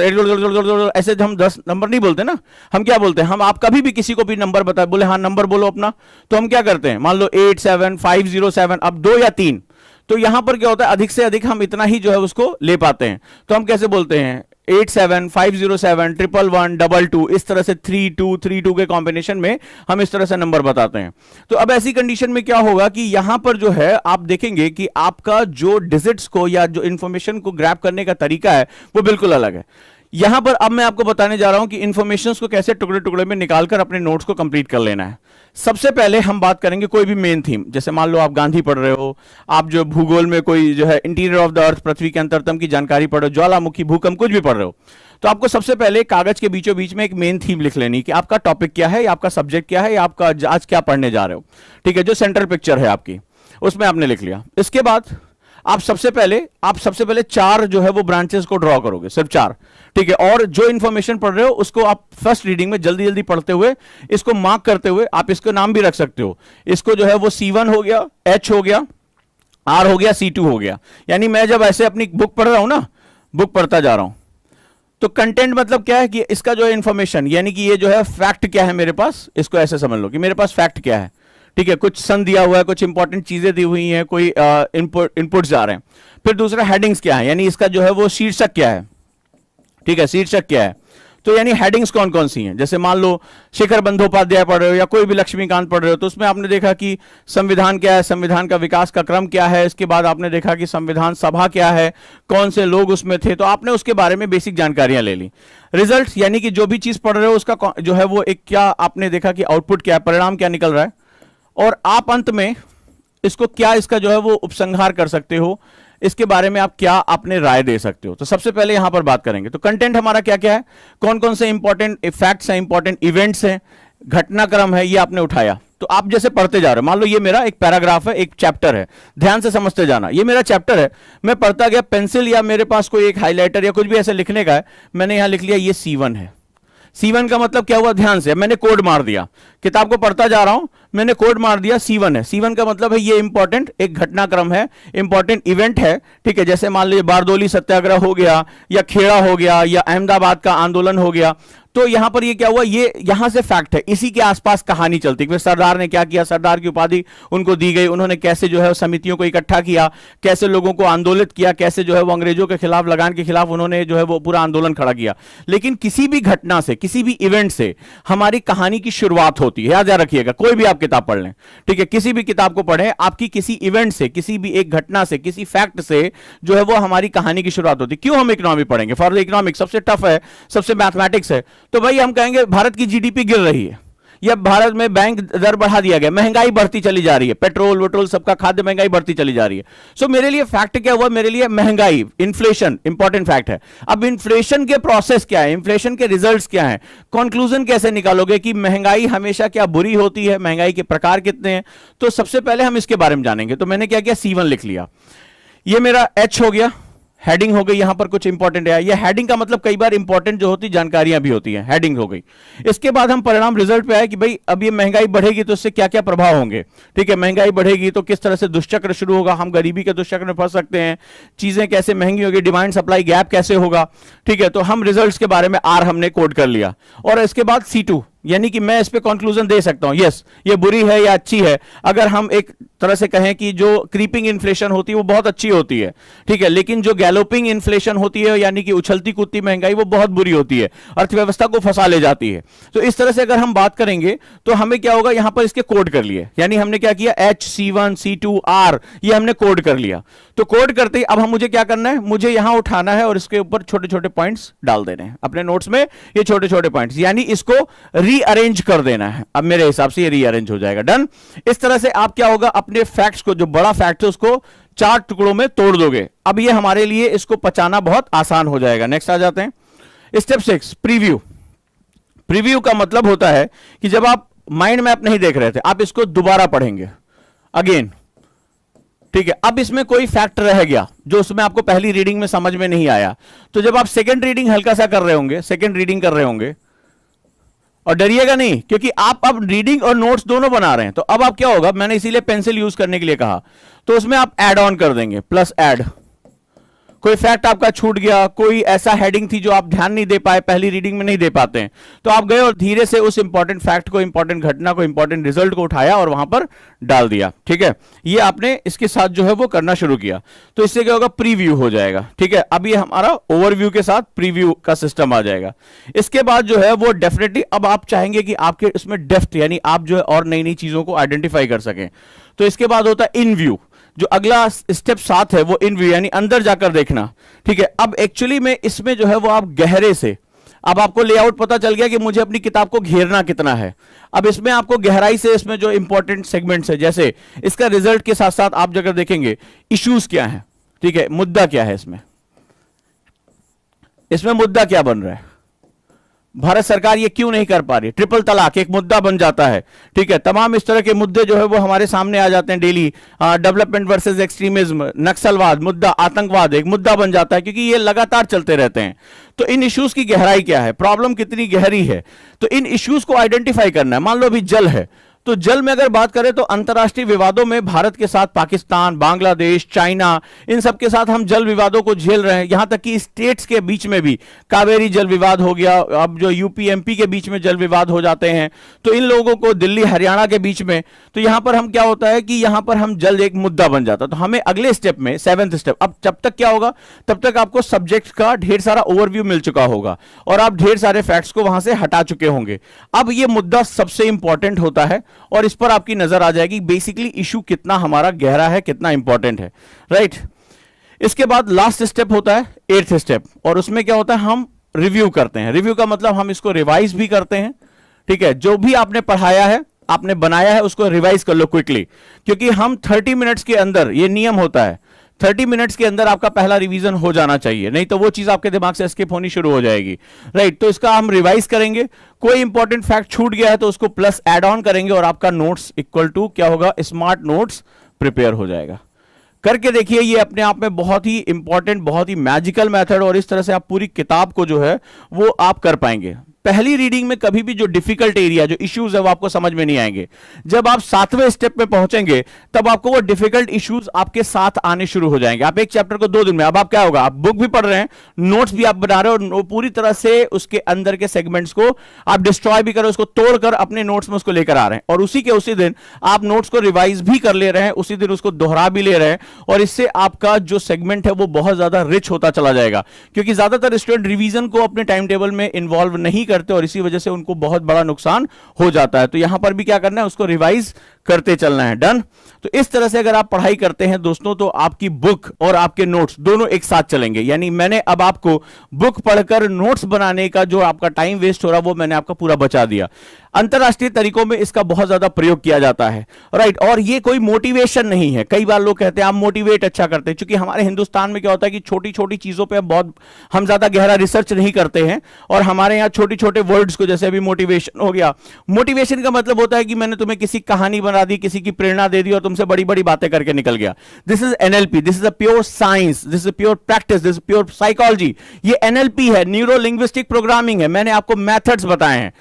ऐसे हम 10 नंबर नहीं बोलते ना, हम क्या बोलते हैं, हम आप कभी भी किसी को भी नंबर बताए, बोले हाँ नंबर बोलो अपना, तो हम क्या करते हैं, मान लो 87507, अब 2 या 3, तो यहां पर क्या होता है, अधिक से अधिक हम इतना ही जो है उसको ले पाते हैं, तो हम कैसे बोलते हैं 8750711122, इस तरह से 3232 के कॉम्बिनेशन में हम इस तरह से नंबर बताते हैं। तो अब ऐसी कंडीशन में क्या होगा कि यहां पर जो है आप देखेंगे कि आपका जो डिजिट्स को या जो इंफॉर्मेशन को ग्रैब करने का तरीका है वो बिल्कुल अलग है। यहां पर अब मैं आपको बताने जा रहा हूं कि इंफॉर्मेशंस को कैसे टुकड़े टुकड़े में निकालकर अपने नोट्स को कंप्लीट कर लेना है। सबसे पहले हम बात करेंगे कोई भी मेन थीम, जैसे मान लो आप गांधी पढ़ रहे हो, आप जो भूगोल में कोई जो है इंटीरियर ऑफ द अर्थ, पृथ्वी के अंतरतम की जानकारी पढ़ रहे हो, ज्वालामुखी, भूकंप, कुछ भी पढ़ रहे हो, तो आपको सबसे पहले कागज के बीचों बीच में एक मेन थीम लिख लेनी कि आपका टॉपिक क्या है, या आपका सब्जेक्ट क्या है, या आपका आज क्या पढ़ने जा रहे हो। ठीक है, जो सेंट्रल पिक्चर है आपकी उसमें आपने लिख लिया। इसके बाद आप सबसे पहले 4 जो है वो ब्रांचेस को ड्रॉ करोगे, सिर्फ 4। ठीक है, और जो इंफॉर्मेशन पढ़ रहे हो उसको आप फर्स्ट रीडिंग में जल्दी जल्दी पढ़ते हुए इसको मार्क करते हुए, आप इसको नाम भी रख सकते हो, इसको जो है वो C1 हो गया, H हो गया, R हो गया, C2 हो गया। यानी मैं जब ऐसे अपनी बुक पढ़ रहा हूं ना, बुक पढ़ता जा रहा हूं, तो कंटेंट मतलब क्या है कि इसका जो है इंफॉर्मेशन, यानी कि ये जो है फैक्ट क्या है मेरे पास, इसको ऐसे समझ लो कि मेरे पास फैक्ट क्या है। ठीक है, कुछ सन दिया हुआ है, कुछ इंपॉर्टेंट चीजें दी हुई हैं, कोई इनपुट्स आ रहे हैं। फिर दूसरा हेडिंग्स क्या है, यानी इसका जो है वो शीर्षक क्या है। ठीक है, शीर्षक क्या है, तो यानी हेडिंग्स कौन कौन सी हैं, जैसे मान लो शिखर बंदोपाध्याय पढ़ रहे हो या कोई भी लक्ष्मीकांत पढ़ रहे हो, तो उसमें आपने देखा कि संविधान क्या है, संविधान का विकास का क्रम क्या है, इसके बाद आपने देखा कि संविधान सभा क्या है, कौन से लोग उसमें थे, तो आपने उसके बारे में बेसिक जानकारियां ले ली। रिजल्ट यानी कि जो भी चीज पढ़ रहे हो उसका जो है वो एक क्या आपने देखा कि आउटपुट क्या है, परिणाम क्या निकल रहा है, और आप अंत में इसको क्या, इसका जो है वो उपसंहार कर सकते हो, इसके बारे में आप क्या अपने राय दे सकते हो। तो सबसे पहले यहां पर बात करेंगे, तो कंटेंट हमारा क्या क्या है, कौन कौन से इंपॉर्टेंट फैक्ट्स हैं, इंपॉर्टेंट इवेंट्स हैं, घटनाक्रम है, ये आपने उठाया। तो आप जैसे पढ़ते जा रहे हो, मान लो ये मेरा एक पैराग्राफ है, एक चैप्टर है, ध्यान से समझते जाना, ये मेरा चैप्टर है, मैं पढ़ता गया, पेंसिल या मेरे पास कोई एक हाईलाइटर या कुछ भी ऐसे लिखने का है, मैंने यहां लिख लिया ये C1 है। C1 का मतलब क्या हुआ, ध्यान से मैंने कोड मार दिया, किताब को पढ़ता जा रहा हूं, मैंने कोड मार दिया C1 है। C1 का मतलब है ये इंपॉर्टेंट एक घटनाक्रम है, इंपॉर्टेंट इवेंट है। ठीक है, जैसे मान लीजिए बारदोली सत्याग्रह हो गया, या खेड़ा हो गया, या अहमदाबाद का आंदोलन हो गया, तो यहां पर ये क्या हुआ, ये यहां से फैक्ट है, इसी के आसपास कहानी चलती है। फिर सरदार ने क्या किया, सरदार की उपाधि उनको दी गई, उन्होंने कैसे जो है समितियों को इकट्ठा किया, कैसे लोगों को आंदोलित किया, कैसे जो है वो अंग्रेजों के खिलाफ, लगान के खिलाफ उन्होंने जो है वो पूरा आंदोलन खड़ा किया। लेकिन किसी भी घटना से, किसी भी इवेंट से हमारी कहानी की शुरुआत होती है, याद रखिएगा, कोई भी आप किताब पढ़ लें, ठीक है, किसी भी किताब को पढ़ें, आपकी किसी इवेंट से, किसी भी एक घटना से, किसी फैक्ट से जो है वो हमारी कहानी की शुरुआत होती है। क्यों हम इकोनॉमी पढ़ेंगे, फॉर द इकोनॉमिक्स सबसे टफ है, सबसे मैथमेटिक्स है, तो भाई हम कहेंगे भारत की जीडीपी गिर रही है, या भारत में बैंक दर बढ़ा दिया गया, महंगाई बढ़ती चली जा रही है, पेट्रोल वट्रोल सबका, खाद्य महंगाई बढ़ती चली जा रही है। सो मेरे लिए फैक्ट क्या हुआ, मेरे लिए महंगाई, इन्फ्लेशन इंपॉर्टेंट फैक्ट है। अब इन्फ्लेशन के प्रोसेस क्या है, इन्फ्लेशन के रिजल्ट्स क्या है, कंक्लूजन कैसे निकालोगे कि महंगाई हमेशा क्या बुरी होती है, महंगाई के प्रकार कितने हैं, तो सबसे पहले हम इसके बारे में जानेंगे। तो मैंने क्या किया, C1 लिख लिया, ये मेरा H हो गया, हेडिंग हो गई, यहां पर कुछ इंपॉर्टेंट है, ये हेडिंग का मतलब कई बार इंपॉर्टेंट जो होती जानकारियां भी होती हैं, हेडिंग हो गई। इसके बाद हम परिणाम रिजल्ट पे आए कि भाई अब ये महंगाई बढ़ेगी तो इससे क्या क्या प्रभाव होंगे। ठीक है, महंगाई बढ़ेगी तो किस तरह से दुष्चक्र शुरू होगा, हम गरीबी के दुष्चक्र में फंस सकते हैं, चीजें कैसे महंगी होगी, डिमांड सप्लाई गैप कैसे होगा। ठीक है, तो हम रिजल्ट्स के बारे में R हमने कोड कर लिया, और इसके बाद C2 यानी कि मैं इस पे कंक्लूजन दे सकता हूं, यस ये बुरी है या अच्छी है। अगर हम एक तरह से कहें कि जो क्रीपिंग इन्फ्लेशन होती है वो बहुत अच्छी होती है, ठीक है, लेकिन जो गैलोपिंग इन्फ्लेशन होती है यानी कि उछलती कूदती महंगाई वो बहुत बुरी होती है, अर्थव्यवस्था को फंसा ले जाती है। तो इस तरह से अगर हम बात करेंगे तो हमें क्या होगा, यहां पर इसके कोड कर लिए, यानी हमने क्या किया HC1 C2 R ये हमने कोड कर लिया। तो कोड करते ही अब हम मुझे क्या करना है, मुझे यहां उठाना है और इसके ऊपर छोटे छोटे पॉइंट्स डाल देने हैं अपने नोट्स में, ये छोटे छोटे पॉइंट्स, यानी इसको रीअरेंज कर देना है। अब मेरे हिसाब से ये रीअरेंज हो जाएगा, डन। इस तरह से आप क्या होगा, अपने फैक्ट्स को, जो बड़ा फैक्ट है उसको 4 टुकड़ों में तोड़ दोगे। अब ये हमारे लिए इसको पचाना बहुत आसान हो जाएगा। नेक्स्ट आ जाते हैं स्टेप 6, प्रीव्यू। प्रीव्यू का मतलब होता है कि जब आप माइंड मैप नहीं देख रहे थे, आप इसको दोबारा पढ़ेंगे अगेन, ठीक है। अब इसमें कोई फैक्ट रह गया जो उसमें आपको पहली रीडिंग में समझ में नहीं आया, तो जब आप सेकंड रीडिंग हल्का सा कर रहे होंगे, सेकंड रीडिंग कर रहे होंगे, और डरिएगा नहीं क्योंकि आप अब रीडिंग और नोट्स दोनों बना रहे हैं, तो अब आप क्या होगा, मैंने इसीलिए पेंसिल यूज करने के लिए कहा, तो उसमें आप ऐड ऑन कर देंगे, प्लस ऐड। कोई फैक्ट आपका छूट गया, कोई ऐसा हेडिंग थी जो आप ध्यान नहीं दे पाए, पहली रीडिंग में नहीं दे पाते हैं, तो आप गए और धीरे से उस इंपॉर्टेंट फैक्ट को, इंपॉर्टेंट घटना को, इंपॉर्टेंट रिजल्ट को उठाया और वहां पर डाल दिया, ठीक है। ये आपने इसके साथ जो है वो करना शुरू किया, तो इससे क्या होगा, प्रीव्यू हो जाएगा, ठीक है। अब ये हमारा ओवरव्यू के साथ प्रीव्यू का सिस्टम आ जाएगा। इसके बाद जो है वो डेफिनेटली अब आप चाहेंगे कि आपके इसमें डेप्थ, यानी आप जो है और नई नई चीजों को आइडेंटिफाई कर सकें, तो इसके बाद होता है इन व्यू। जो अगला स्टेप 7 है वो इन व्यू, यानी अंदर जाकर देखना, ठीक है। अब एक्चुअली में इसमें जो है वो आप गहरे से, अब आपको लेआउट पता चल गया कि मुझे अपनी किताब को घेरना कितना है। अब इसमें आपको गहराई से इसमें जो इंपॉर्टेंट सेगमेंट्स है, जैसे इसका रिजल्ट के साथ साथ आप अगर देखेंगे इश्यूज क्या है, ठीक है, मुद्दा क्या है, इसमें मुद्दा क्या बन रहा है, भारत सरकार ये क्यों नहीं कर पा रही, ट्रिपल तलाक एक मुद्दा बन जाता है, ठीक है। तमाम इस तरह के मुद्दे जो है वो हमारे सामने आ जाते हैं डेली। डेवलपमेंट वर्सेस एक्सट्रीमिज्म, नक्सलवाद मुद्दा, आतंकवाद एक मुद्दा बन जाता है, क्योंकि ये लगातार चलते रहते हैं। तो इन इश्यूज की गहराई क्या है, प्रॉब्लम कितनी गहरी है, तो इन इश्यूज को आइडेंटिफाई करना है। मान लो अभी जल है, तो जल में अगर बात करें तो अंतर्राष्ट्रीय विवादों में भारत के साथ पाकिस्तान, बांग्लादेश, चाइना, इन सब के साथ हम जल विवादों को झेल रहे हैं। यहां तक कि स्टेट्स के बीच में भी कावेरी जल विवाद हो गया, अब जो यूपी एमपी के बीच में जल विवाद हो जाते हैं, तो इन लोगों को दिल्ली हरियाणा के बीच में, तो यहां पर हम क्या होता है कि यहां पर हम जल एक मुद्दा बन जाता है। तो हमें अगले स्टेप में 7th स्टेप, अब जब तक क्या होगा, तब तक आपको सब्जेक्ट का ढेर सारा ओवरव्यू मिल चुका होगा और आप ढेर सारे फैक्ट्स को वहां से हटा चुके होंगे। अब ये मुद्दा सबसे इंपॉर्टेंट होता है और इस पर आपकी नजर आ जाएगी बेसिकली इशू कितना हमारा गहरा है, कितना इंपॉर्टेंट है, राइट। इसके बाद लास्ट स्टेप होता है 8th स्टेप, और उसमें क्या होता है, हम रिव्यू करते हैं। रिव्यू का मतलब हम इसको रिवाइज भी करते हैं, ठीक है। जो भी आपने पढ़ाया है, आपने बनाया है, उसको रिवाइज कर लो क्विकली, क्योंकि हम 30 मिनट्स के अंदर, ये नियम होता है 30 मिनट्स के अंदर आपका पहला रिवीजन हो जाना चाहिए, नहीं तो वो चीज आपके दिमाग से एस्केप होनी शुरू हो जाएगी, राइट। तो इसका हम रिवाइज करेंगे, कोई इंपॉर्टेंट फैक्ट छूट गया है तो उसको प्लस ऐड ऑन करेंगे और आपका नोट्स इक्वल टू क्या होगा, स्मार्ट नोट्स प्रिपेयर हो जाएगा। करके देखिए, ये अपने आप में बहुत ही इंपॉर्टेंट, बहुत ही मैजिकल मेथड, और इस तरह से आप पूरी किताब को जो है वो आप कर पाएंगे। पहली रीडिंग में कभी भी जो डिफिकल्ट एरिया, जो इश्यूज है, वो आपको समझ में नहीं आएंगे। जब आप 7वें स्टेप में पहुंचेंगे तब आपको वो डिफिकल्ट इश्यूज आपके साथ आने शुरू हो जाएंगे। आप एक चैप्टर को 2 दिन में, अब आप क्या होगा, आप बुक भी पढ़ रहे हैं, नोट्स भी आप बना रहे हो, और पूरी तरह से उसके अंदर के सेगमेंट्स को आप डिस्ट्रॉय भी कर रहे हो, उसको तोड़कर अपने नोट्स में उसको लेकर आ रहे हैं, और उसी के उसी दिन आप नोट्स को रिवाइज भी कर ले रहे हैं, उसी दिन उसको दोहरा भी ले रहे हैं, और इससे आपका जो सेगमेंट है वो बहुत ज्यादा रिच होता चला जाएगा। क्योंकि ज्यादातर स्टूडेंट रिवीजन को अपने टाइम टेबल में इन्वॉल्व नहीं करते और इसी वजह से उनको बहुत बड़ा नुकसान हो जाता है। तो यहां पर भी क्या करना है, उसको रिवाइज करते चलना है, डन। तो इस तरह से अगर आप पढ़ाई करते हैं दोस्तों, तो आपकी बुक और आपके नोट्स दोनों एक साथ चलेंगे। यानी मैंने अब आपको बुक पढ़कर नोट्स बनाने का जो आपका टाइम वेस्ट हो रहा, वो मैंने आपका पूरा बचा दिया। अंतरराष्ट्रीय तरीकों में इसका बहुत ज्यादा प्रयोग किया जाता है, राइट। और ये कोई मोटिवेशन नहीं है। कई बार लोग कहते हैं आप मोटिवेट अच्छा करते हैं, क्योंकि हमारे हिंदुस्तान में क्या होता है कि छोटी छोटी चीजों पे बहुत हम ज्यादा गहरा रिसर्च नहीं करते हैं, और हमारे यहाँ छोटे छोटे वर्ड्स को, जैसे अभी मोटिवेशन हो गया, मोटिवेशन का मतलब होता है कि मैंने तुम्हें किसी कहानी बना दी, किसी की प्रेरणा दे दी और तुमसे बड़ी बड़ी बातें करके निकल गया। This is NLP, this is a pure science, this is pure practice, this is pure psychology. ये एनएलपी है, न्यूरो लिंग्विस्टिक प्रोग्रामिंग है। मैंने आपको मेथड्स बताए हैं।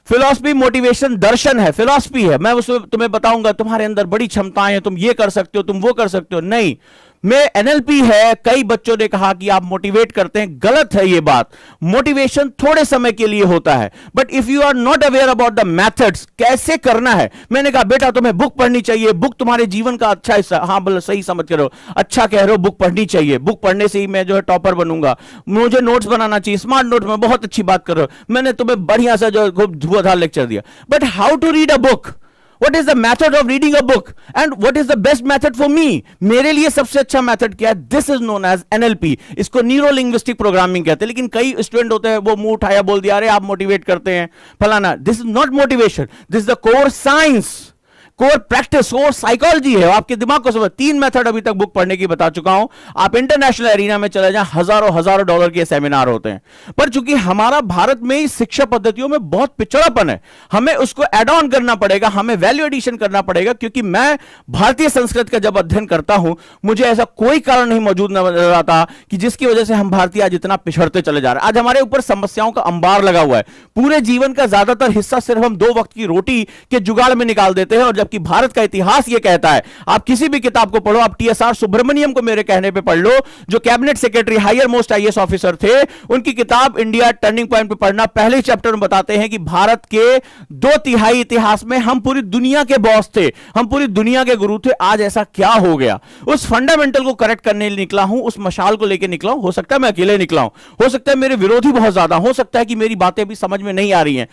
फिलॉसफी मोटिवेशन दर्शन है, फिलॉसफी है। मैं उसमें तुम्हें बताऊंगा तुम्हारे अंदर बड़ी क्षमताएं हैं, तुम ये कर सकते हो, तुम वो कर सकते हो, नहीं। मैं एनएलपी है, कई बच्चों ने कहा कि आप मोटिवेट करते हैं, गलत है ये बात। मोटिवेशन थोड़े समय के लिए होता है, but if you are not aware about the methods, कैसे करना है। मैंने कहा बेटा तुम्हें बुक पढ़नी चाहिए, बुक तुम्हारे जीवन का अच्छा हिस्सा। हाँ बोलो, सही समझ कर रहे हो, अच्छा कह रहे हो, बुक पढ़नी चाहिए, बुक पढ़ने से ही मैं जो है टॉपर बनूंगा, मुझे नोट्स बनाना चाहिए, स्मार्ट नोट में, बहुत अच्छी बात कर रहे हो, मैंने तुम्हें बढ़िया सा जो खूब धुआंधार लेक्चर दिया। But how to read a book, What is the method of reading a book and what is the best method for me? मेरे लिए सबसे अच्छा मेथड क्या है? This is known as NLP. इसको न्यूरो लिंग्विस्टिक प्रोग्रामिंग कहते हैं। लेकिन कई स्टूडेंट होते हैं, वो मुंह उठाया बोल दिया, अरे आप मोटिवेट करते हैं फलाना। This is not motivation, this is the core science, core practice, core psychology है। आपके दिमाग को समझ, 3 मेथड अभी तक बुक पढ़ने की बता चुका हूं। आप इंटरनेशनल एरिना में चले जाएं, हजारों डॉलर के सेमिनार होते हैं। पर चूंकि हमारा भारत में ही शिक्षा पद्धतियों में बहुत पिछड़ापन है, हमें उसको एड ऑन करना पड़ेगा, हमें वैल्यू एडिशन करना पड़ेगा। क्योंकि मैं भारतीय संस्कृति का जब अध्ययन करता हूं, मुझे ऐसा कोई कारण नहीं मौजूद नजर आता कि जिसकी वजह से हम भारतीय आज इतना पिछड़ते चले जा रहे हैं। आज हमारे ऊपर समस्याओं का अंबार लगा हुआ है। पूरे जीवन का ज्यादातर हिस्सा सिर्फ हम 2 वक्त की रोटी के जुगाड़ में निकाल देते हैं। और जबकि भारत का इतिहास यह कहता है, आप किसी भी किताब को पढ़ो, आप टीएसआर सुब्रमण्यम को मेरे कहने पे पढ़ लो, जो cabinet secretary, higher most IAS officer थे, उनकी किताब इंडिया टर्निंग पॉइंट पे पढ़ना। पहले चैप्टर में बताते हैं कि भारत के 2/3 इतिहास में हम पूरी दुनिया के बॉस थे, हम पूरी दुनिया के गुरु थे। आज ऐसा क्या हो गया? उस फंडामेंटल को करेक्ट करने निकला हूं, उस मशाल को लेकर निकला हूं। हो सकता है मैं अकेले निकला हूं, हो सकता है मेरे विरोधी बहुत ज्यादा, हो सकता है कि मेरी बातें भी समझ में नहीं आ रही हैं।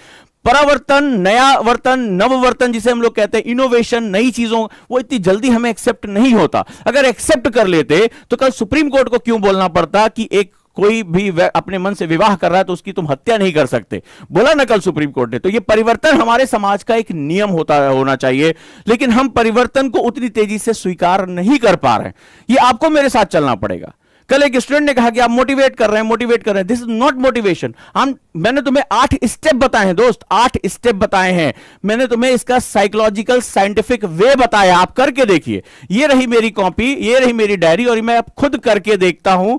परावर्तन, नया वर्तन, नववर्तन जिसे हम लोग कहते हैं, इनोवेशन, नई चीजों, वो इतनी जल्दी हमें एक्सेप्ट नहीं होता। अगर एक्सेप्ट कर लेते तो कल सुप्रीम कोर्ट को क्यों बोलना पड़ता कि एक कोई भी अपने मन से विवाह कर रहा है तो उसकी तुम हत्या नहीं कर सकते, बोला ना कल सुप्रीम कोर्ट ने। तो ये परिवर्तन हमारे समाज का एक नियम होना चाहिए, लेकिन हम परिवर्तन को उतनी तेजी से स्वीकार नहीं कर पा रहे हैं। ये आपको मेरे साथ चलना पड़ेगा। कल एक स्टूडेंट ने कहा कि आप मोटिवेट कर रहे हैं, दिस इज नॉट मोटिवेशन। मैंने तुम्हें 8 स्टेप बताए हैं दोस्त, 8 स्टेप बताए हैं। मैंने तुम्हें इसका साइकोलॉजिकल साइंटिफिक वे बताया, आप करके देखिए। ये रही मेरी कॉपी, ये रही मेरी डायरी, और मैं अब खुद करके देखता हूं।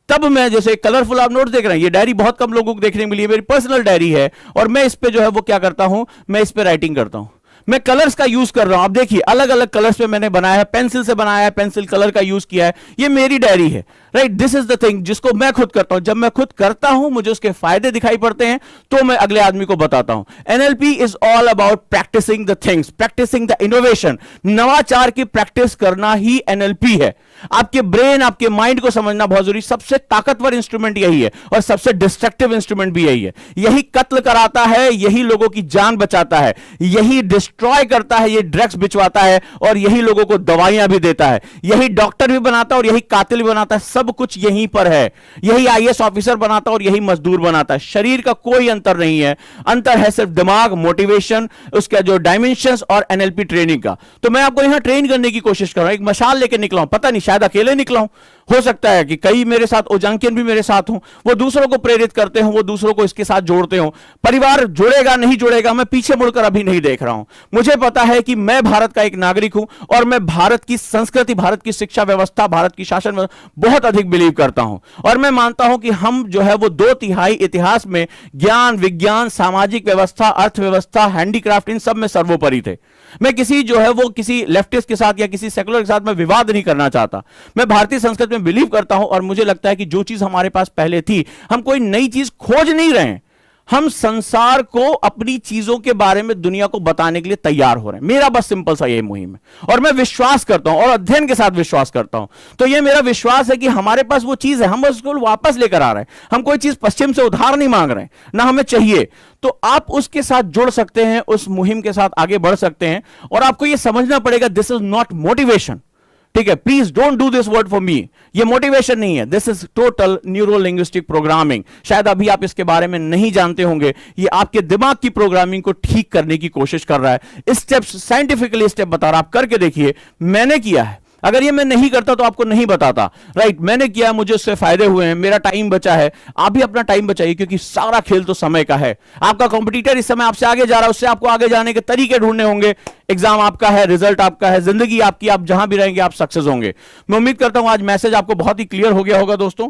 तब मैं, जैसे कलरफुल आप नोट्स देख रहे हैं, ये डायरी बहुत कम लोगों को देखने को मिली है, मेरी पर्सनल डायरी है, और मैं इस पे जो है वो क्या करता हूं, मैं इस पे राइटिंग करता हूं। मैं कलर्स का यूज कर रहा हूं, आप देखिए अलग अलग कलर्स पे मैंने बनाया है, पेंसिल से बनाया है, पेंसिल कलर का यूज किया है। ये मेरी डायरी है, right? This is the thing जिसको मैं खुद करता हूं। जब मैं खुद करता हूं, मुझे उसके फायदे दिखाई पड़ते हैं, तो मैं अगले आदमी को बताता हूं। NLP is all about practising the things, practising the innovation. नवाचार की प्रैक्टिस करना ही एनएलपी है। आपके ब्रेन, आपके माइंड को समझना बहुत जरूरी। सबसे ताकतवर इंस्ट्रूमेंट यही है, और सबसे डिस्ट्रक्टिव इंस्ट्रूमेंट भी यही है। यही कत्ल कराता है, यही लोगों की जान बचाता है, यही डिस्ट्रॉय करता है, ये ड्रग्स बिचवाता है, और यही लोगों को दवाइयां भी देता है। यही डॉक्टर भी बनाता है और यही कातिल भी बनाता है। सब कुछ यहीं पर है। यही आईएएस ऑफिसर बनाता है और यही मजदूर बनाता है। शरीर का कोई अंतर नहीं है, अंतर है सिर्फ दिमाग, मोटिवेशन, उसका जो डायमेंशंस, और एनएलपी ट्रेनिंग का। तो मैं आपको यहां ट्रेन करने की कोशिश कर रहा हूं। एक मशाल लेकर निकला हूं, पता नहीं शायद अकेले निकला हूं, हो सकता है कि कई मेरे साथ ओजांकियन भी मेरे साथ हों, वो दूसरों को प्रेरित करते हो, वो दूसरों को इसके साथ जोड़ते हो। परिवार जुड़ेगा नहीं जुड़ेगा, मैं पीछे मुड़कर अभी नहीं देख रहा हूं। मुझे पता है कि मैं भारत का एक नागरिक हूं, और मैं भारत की संस्कृति, भारत की शिक्षा व्यवस्था, भारत की शासन में बहुत अधिक बिलीव करता हूं। और मैं मानता हूं कि हम जो है वो 2/3 इतिहास में ज्ञान, विज्ञान, सामाजिक व्यवस्था, अर्थव्यवस्था, हैंडीक्राफ्ट, इन सब में सर्वोपरि थे। मैं किसी जो है वो किसी लेफ्टिस्ट के साथ या किसी सेकुलर के साथ मैं विवाद नहीं करना चाहता। मैं भारतीय संस्कृति में बिलीव करता हूं, और मुझे लगता है कि जो चीज हमारे पास पहले थी, हम कोई नई चीज खोज नहीं रहे हैं। हम संसार को अपनी चीजों के बारे में दुनिया को बताने के लिए तैयार हो रहे हैं। मेरा बस सिंपल सा यही मुहिम है, और मैं विश्वास करता हूं, और अध्ययन के साथ विश्वास करता हूं। तो यह मेरा विश्वास है कि हमारे पास वो चीज है, हम उसको वापस लेकर आ रहे हैं। हम कोई चीज पश्चिम से उधार नहीं मांग रहे हैं, ना हमें चाहिए। तो आप उसके साथ जुड़ सकते हैं, उस मुहिम के साथ आगे बढ़ सकते हैं। और आपको यह समझना पड़ेगा, दिस इज नॉट मोटिवेशन, ठीक है? Please don't do this word for me. ये मोटिवेशन नहीं है, this is total neuro linguistic programming. शायद अभी आप इसके बारे में नहीं जानते होंगे। ये आपके दिमाग की प्रोग्रामिंग को ठीक करने की कोशिश कर रहा है। स्टेप्स, साइंटिफिकली स्टेप बता रहा, आप करके देखिए। मैंने किया है, अगर ये मैं नहीं करता तो आपको नहीं बताता, राइट? मैंने किया, मुझे उससे फायदे हुए हैं, मेरा टाइम बचा है। आप भी अपना टाइम बचाइए, क्योंकि सारा खेल तो समय का है। आपका कॉम्पिटिटर इस समय आपसे आगे जा रहा है, उससे आपको आगे जाने के तरीके ढूंढने होंगे। एग्जाम आपका है, रिजल्ट आपका है, जिंदगी आपकी, आप जहां भी रहेंगे आप सक्सेस होंगे। मैं उम्मीद करता हूं आज मैसेज आपको बहुत ही क्लियर हो गया होगा दोस्तों।